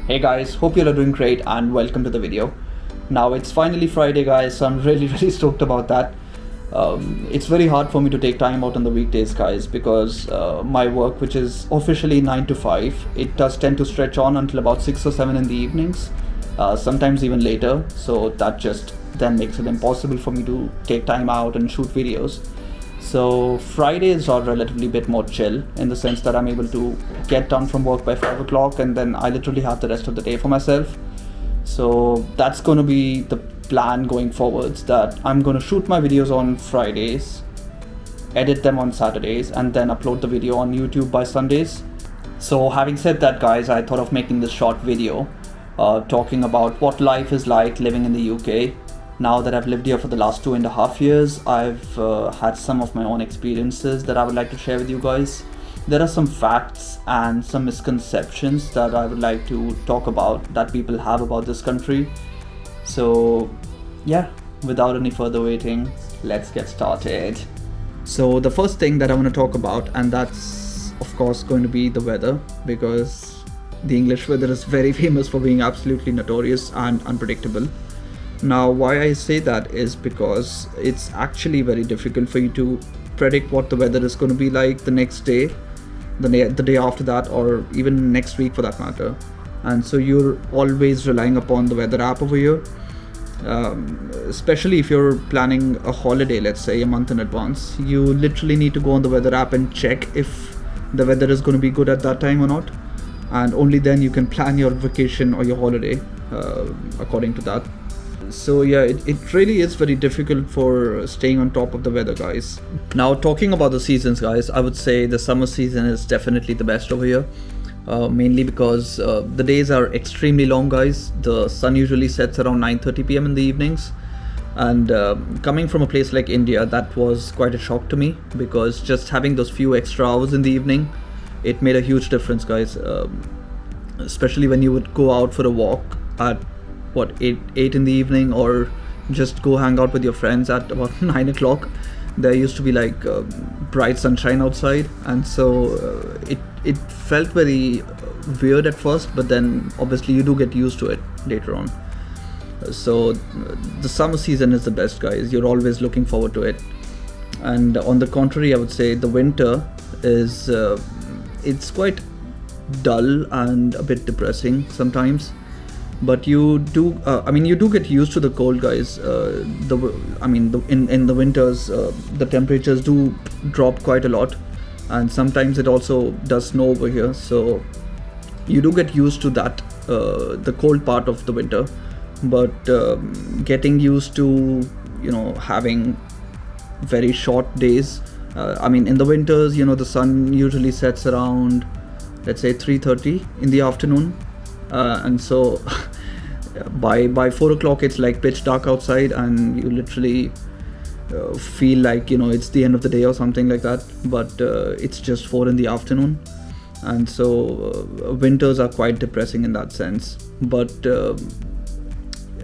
Hey guys, hope you are doing great and welcome to the video. Now it's finally Friday guys, so I'm really stoked about that. It's very hard for me to take time out on the weekdays guys because my work, which is officially 9 to 5, it does tend to stretch on until about 6 or 7 in the evenings, sometimes even later, so that just then makes it impossible for me to take time out and shoot videos. So Fridays are relatively bit more chill in the sense that I'm able to get done from work by 5 o'clock and then I literally have the rest of the day for myself. So that's going to be the plan going forwards, that I'm going to shoot my videos on Fridays, edit them on Saturdays, and then upload the video on YouTube by Sundays. So having said that guys, I thought of making this short video talking about what life is like living in the UK. Now that I've lived here for the last 2.5 years, I've had some of my own experiences that I would like to share with you guys. There are some facts and some misconceptions that I would like to talk about that people have about this country. So yeah, without any further waiting, let's get started. So the first thing that I want to talk about, and that's of course going to be the weather, because the English weather is very famous for being absolutely notorious and unpredictable. Now why I say that is because it's actually very difficult for you to predict what the weather is going to be like the next day, the day after that, or even next week for that matter. And so you're always relying upon the weather app over here, especially if you're planning a holiday, let's say a month in advance. You literally need to go on the weather app and check if the weather is going to be good at that time or not, and only then you can plan your vacation or your holiday according to that. So yeah, it really is very difficult for staying on top of the weather guys. Now talking about the seasons guys, I would say the summer season is definitely the best over here, mainly because the days are extremely long guys. The sun usually sets around 9:30 p.m. in the evenings, and coming from a place like India, that was quite a shock to me, because just having those few extra hours in the evening, it made a huge difference guys, especially when you would go out for a walk at 8 in the evening, or just go hang out with your friends at about 9 o'clock. There used to be like bright sunshine outside, and so it felt very weird at first, but then obviously you do get used to it later on. So the summer season is the best guys, you're always looking forward to it. And on the contrary, I would say the winter is it's quite dull and a bit depressing sometimes, but you do you do get used to the cold guys. In the winters the temperatures do drop quite a lot, and sometimes it also does snow over here, so you do get used to that, the cold part of the winter. But getting used to having very short days, in the winters, the sun usually sets around, let's say, 3:30 in the afternoon, and so by 4 o'clock it's like pitch dark outside, and you literally feel like it's the end of the day or something like that, but it's just 4 in the afternoon. And so winters are quite depressing in that sense. But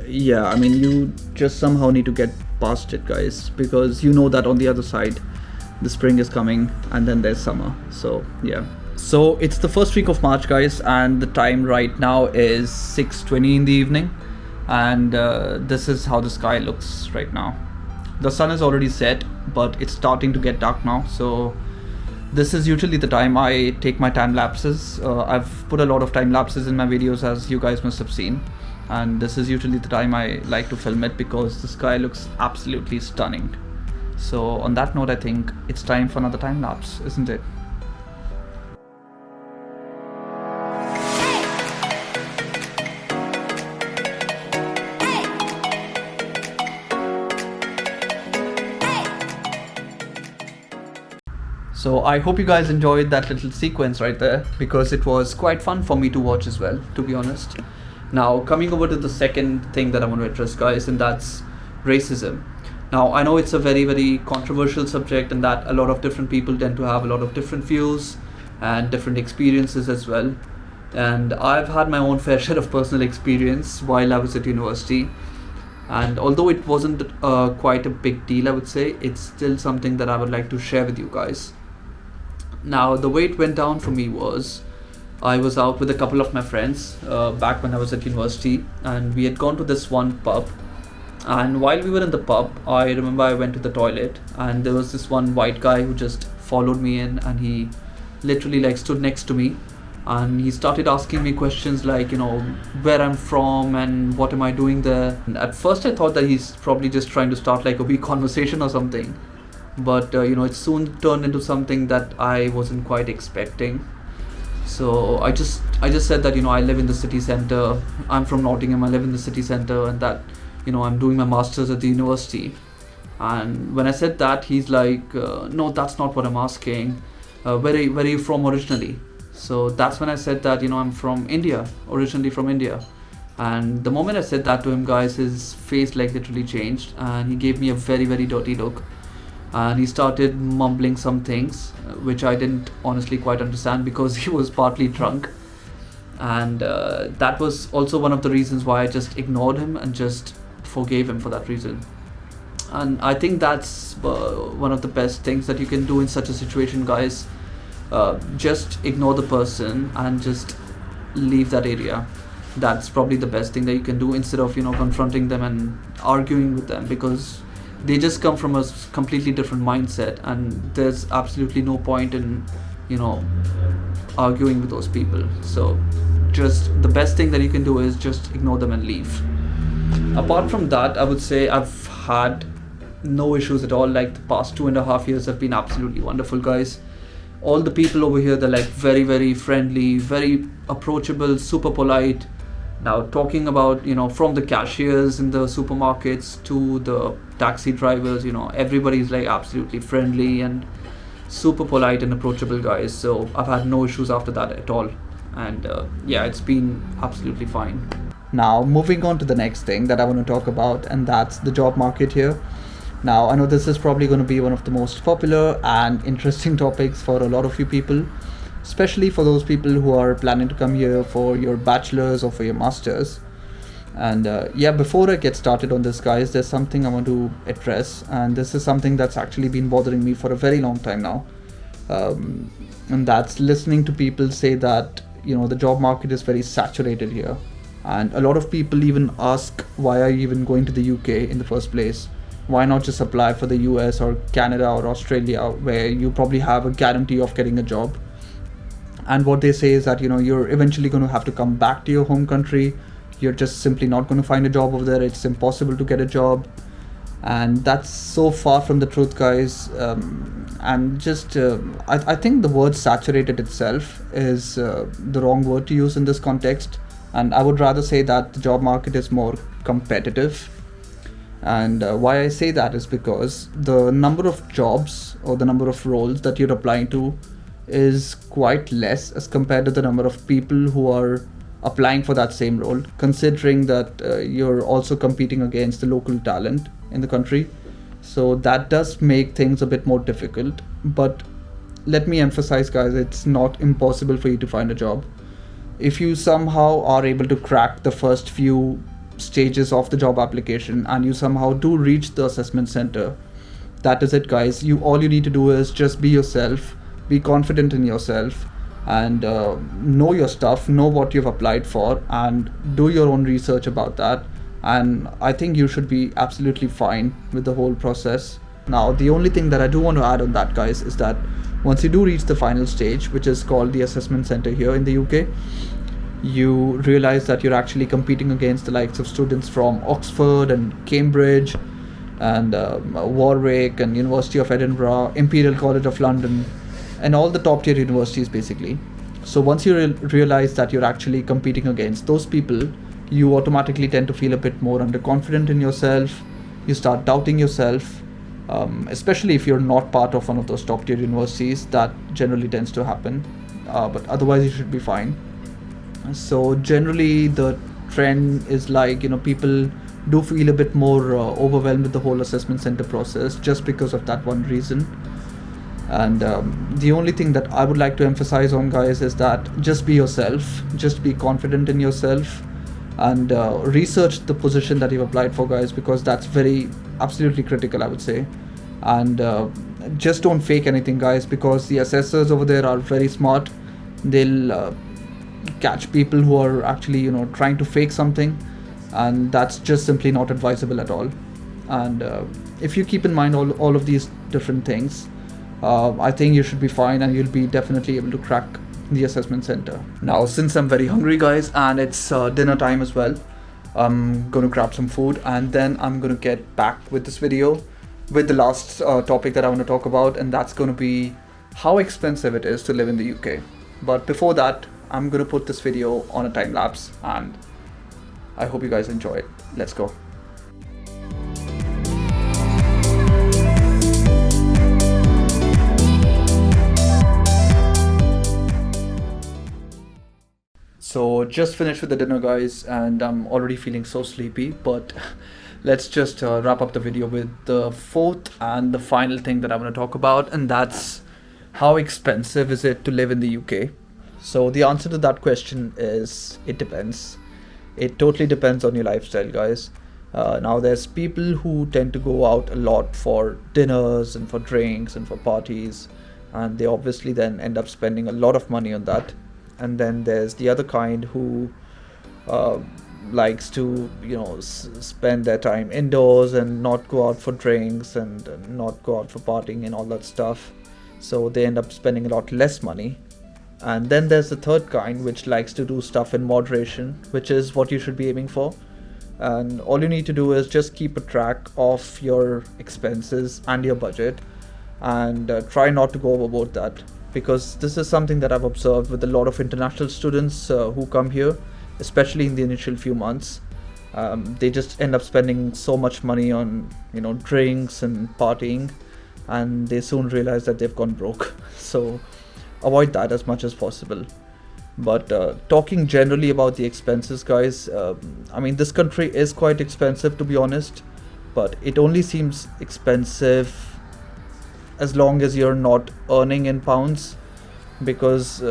you just somehow need to get past it guys, because that on the other side the spring is coming, and then there's summer. So yeah. So it's the first week of March guys, and the time right now is 6:20 in the evening, and this is how the sky looks right now. The sun is already set, but it's starting to get dark now. So this is usually the time I take my time lapses. I've put a lot of time lapses in my videos, as you guys must have seen, and this is usually the time I like to film it, because the sky looks absolutely stunning. So on that note, I think it's time for another time lapse, isn't it? So I hope you guys enjoyed that little sequence right there, because it was quite fun for me to watch as well, to be honest. Now coming over to the second thing that I want to address guys, and that's racism. Now I know it's a very controversial subject, and that a lot of different people tend to have a lot of different views and different experiences as well. And I've had my own fair share of personal experience while I was at university, and although it wasn't quite a big deal, I would say, it's still something that I would like to share with you guys. Now the way it went down for me was, I was out with a couple of my friends back when I was at university, and we had gone to this one pub. And while we were in the pub, I remember I went to the toilet, and there was this one white guy who just followed me in, and he literally like stood next to me, and he started asking me questions like, where I'm from and what am I doing there. And at first, I thought that he's probably just trying to start like a weak conversation or something, but it soon turned into something that I wasn't quite expecting. So I just said that I live in the city center. I'm from Nottingham. I live in the city center, and that I'm doing my masters at the university. And when I said that, he's like, no, that's not what I'm asking. Where are you from originally? So that's when I said that I'm from India, originally from India. And the moment I said that to him, guys, his face like literally changed, and he gave me a very very dirty look, and he started mumbling some things which I didn't honestly quite understand because he was partly drunk. And that was also one of the reasons why I just ignored him and just forgave him for that reason. And I think that's one of the best things that you can do in such a situation, guys. Just ignore the person and just leave that area. That's probably the best thing that you can do, instead of confronting them and arguing with them, because they just come from a completely different mindset, and there's absolutely no point in arguing with those people. So just the best thing that you can do is just ignore them and leave. Apart from that, I would say I've had no issues at all. Like, the past 2.5 years have been absolutely wonderful, guys. All the people over here, they're like very very friendly, very approachable, super polite. Now, talking about from the cashiers in the supermarkets to the taxi drivers, everybody's like absolutely friendly and super polite and approachable, guys. So I've had no issues after that at all. And yeah, it's been absolutely fine. Now, moving on to the next thing that I want to talk about, and that's the job market here. Now, I know this is probably going to be one of the most popular and interesting topics for a lot of you people, especially for those people who are planning to come here for your bachelor's or for your master's. And yeah, before I get started on this, guys, there's something I want to address, and this is something that's actually been bothering me for a very long time now. And that's listening to people say that the job market is very saturated here. And a lot of people even ask, why are you even going to the UK in the first place? Why not just apply for the US or Canada or Australia, where you probably have a guarantee of getting a job? And what they say is that you're eventually going to have to come back to your home country. You're just simply not going to find a job over there. It's impossible to get a job. And that's so far from the truth, guys. And just I think the word saturated itself is the wrong word to use in this context. And I would rather say that the job market is more competitive. And why I say that is because the number of jobs or the number of roles that you're applying to is quite less as compared to the number of people who are applying for that same role, considering that you're also competing against the local talent in the country. So that does make things a bit more difficult. But let me emphasize, guys, it's not impossible for you to find a job. If you somehow are able to crack the first few stages of the job application and you somehow do reach the assessment center, that is it, guys. All you need to do is just be yourself, be confident in yourself, and know your stuff, know what you've applied for, and do your own research about that. And I think you should be absolutely fine with the whole process. Now, the only thing that I do want to add on that, guys, is that once you do reach the final stage, which is called the assessment center here in the UK, you realize that you're actually competing against the likes of students from Oxford and Cambridge and Warwick and University of Edinburgh, Imperial College of London, and all the top tier universities basically. So once you realize that you're actually competing against those people, you automatically tend to feel a bit more underconfident in yourself. You start doubting yourself, especially if you're not part of one of those top tier universities. That generally tends to happen, but otherwise you should be fine. So generally the trend is like people do feel a bit more overwhelmed with the whole assessment center process just because of that one reason. And the only thing that I would like to emphasize on, guys, is that just be yourself, just be confident in yourself, and research the position that you've applied for, guys, because that's very absolutely critical, I would say. And just don't fake anything, guys, because the assessors over there are very smart. They'll catch people who are actually, trying to fake something, and that's just simply not advisable at all. And if you keep in mind all of these different things, I think you should be fine, and you'll be definitely able to crack the assessment center. Now, since I'm very hungry, guys, and it's dinner time as well, I'm gonna grab some food, and then I'm gonna get back with this video with the last topic that I want to talk about, and that's gonna be how expensive it is to live in the UK. But before that, I'm gonna put this video on a time lapse, and I hope you guys enjoy it. Let's go. So just finished with the dinner, guys, and I'm already feeling so sleepy, but let's just wrap up the video with the fourth and the final thing that I want to talk about, and that's how expensive is it to live in the UK. So the answer to that question is it depends. It totally depends on your lifestyle, guys. Now there's people who tend to go out a lot for dinners and for drinks and for parties, and they obviously then end up spending a lot of money on that. And then there's the other kind who likes to spend their time indoors and not go out for drinks and not go out for partying and all that stuff, so they end up spending a lot less money. And then there's the third kind, which likes to do stuff in moderation, which is what you should be aiming for. And all you need to do is just keep a track of your expenses and your budget, and try not to go overboard that, because this is something that I've observed with a lot of international students who come here, especially in the initial few months. They just end up spending so much money on drinks and partying, and they soon realize that they've gone broke. So avoid that as much as possible. But talking generally about the expenses, guys, I mean, this country is quite expensive, to be honest, but it only seems expensive as long as you're not earning in pounds, because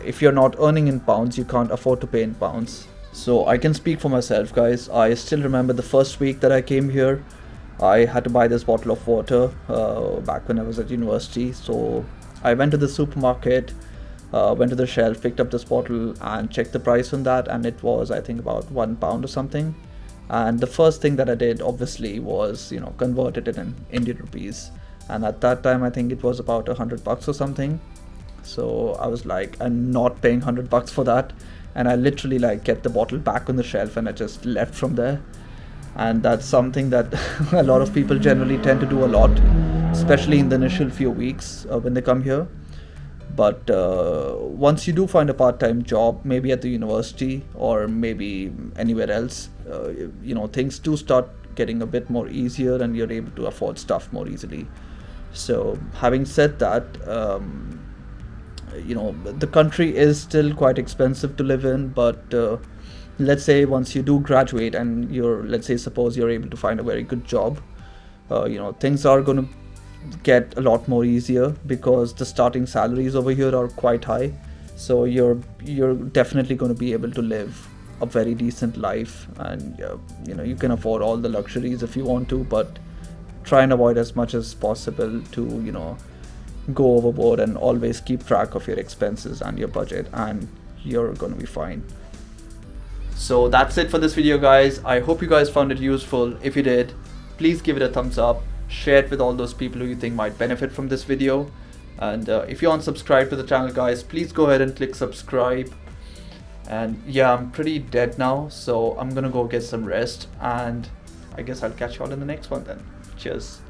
if you're not earning in pounds, you can't afford to pay in pounds. So I can speak for myself, guys. I still remember the first week that I came here, I had to buy this bottle of water back when I was at university. So I went to the supermarket, went to the shelf, picked up this bottle and checked the price on that, and it was, I think, about £1 or something. And the first thing that I did obviously was convert it in Indian rupees, and at that time I think it was about $100 or something. So I was like, I'm not paying $100 for that, and I literally kept the bottle back on the shelf and I just left from there. And that's something that a lot of people generally tend to do a lot, especially in the initial few weeks when they come here. But once you do find a part-time job, maybe at the university or maybe anywhere else, things do start getting a bit more easier, and you're able to afford stuff more easily. So having said that, the country is still quite expensive to live in, but let's say once you do graduate and suppose you're able to find a very good job, things are going to get a lot more easier, because the starting salaries over here are quite high. So you're definitely going to be able to live a very decent life, and you can afford all the luxuries if you want to, but try and avoid as much as possible to go overboard, and always keep track of your expenses and your budget, and you're going to be fine. So that's it for this video, guys. I hope you guys found it useful. If you did, please give it a thumbs up, share it with all those people who you think might benefit from this video, and if you aren't subscribed to the channel, guys, please go ahead and click subscribe. And yeah, I'm pretty dead now, so I'm gonna go get some rest, and I guess I'll catch you all in the next one then. Cheers.